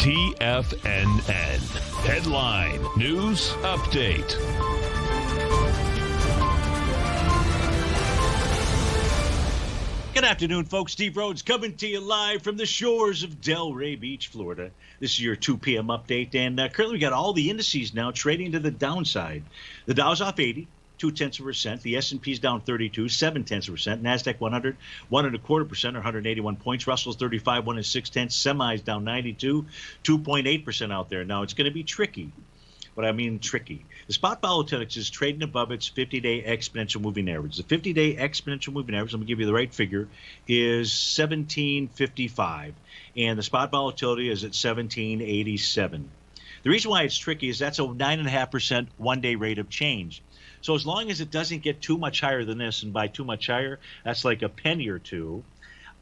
TFNN. Headline News Update. Good afternoon, folks. Steve Rhodes coming to you live from the shores of Delray Beach, Florida. This is your 2 p.m. update, and currently we got all the indices now trading to the downside. The Dow's off 80, 0.2%. The S&P's down 32, 0.7%. NASDAQ 100, 1.25%, or 181 points. Russell's 35, 1.6. Semi's down 92, 2.8% out there. Now, it's going to be tricky. What I mean tricky. The spot volatility is trading above its 50-day exponential moving average. The 50-day exponential moving average, let me give you the right figure, is 1755. And the spot volatility is at 1787. The reason why it's tricky is that's a 9.5% one-day rate of change. So as long as it doesn't get too much higher than this, and by too much higher, that's like a penny or two,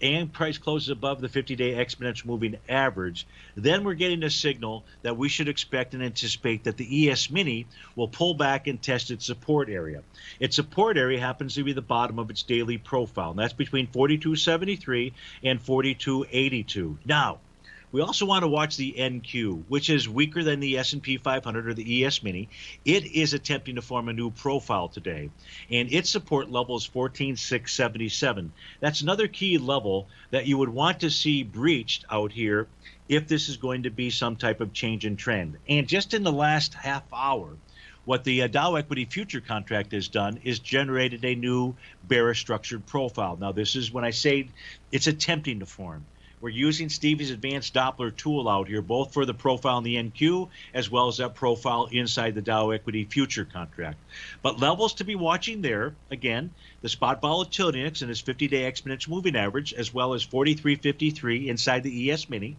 and price closes above the 50-day exponential moving average, then we're getting a signal that we should expect and anticipate that the ES Mini will pull back and test its support area. Its support area happens to be the bottom of its daily profile, and that's between 42.73 and 42.82. Now, we also want to watch the NQ, which is weaker than the S&P 500 or the ES Mini. It is attempting to form a new profile today, and its support level is 14,677. That's another key level that you would want to see breached out here if this is going to be some type of change in trend. And just in the last half hour, what the Dow Equity Future contract has done is generated a new bearish structured profile. Now, this is when I say it's attempting to form. We're using Stevie's advanced Doppler tool out here, both for the profile in the NQ as well as that profile inside the Dow Equity Future contract. But levels to be watching there, again, the spot volatility index and its 50-day exponential moving average, as well as 43.53 inside the ES Mini,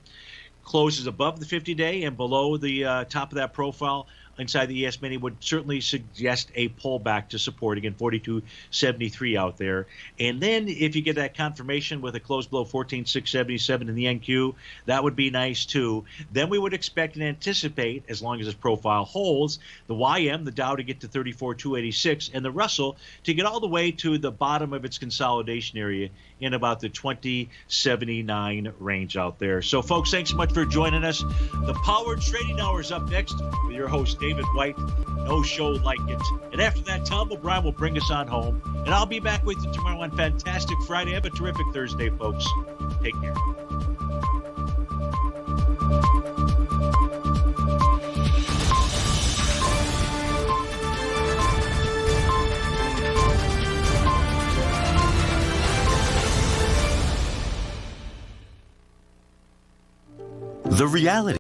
closes above the 50-day and below the top of that profile inside the ES Mini would certainly suggest a pullback to support, again, 42.73 out there. And then if you get that confirmation with a close below 14.677 in the NQ, that would be nice too. Then we would expect and anticipate, as long as this profile holds, the YM, the Dow, to get to 34.286 and the Russell to get all the way to the bottom of its consolidation area in about the 2079 range out there. So, folks, thanks so much for joining us. The Power Trading Hour is up next with your host, David White. No show like it. And after that, Tom O'Brien will bring us on home. And I'll be back with you tomorrow on Fantastic Friday. Have a terrific Thursday, folks. Take care. The reality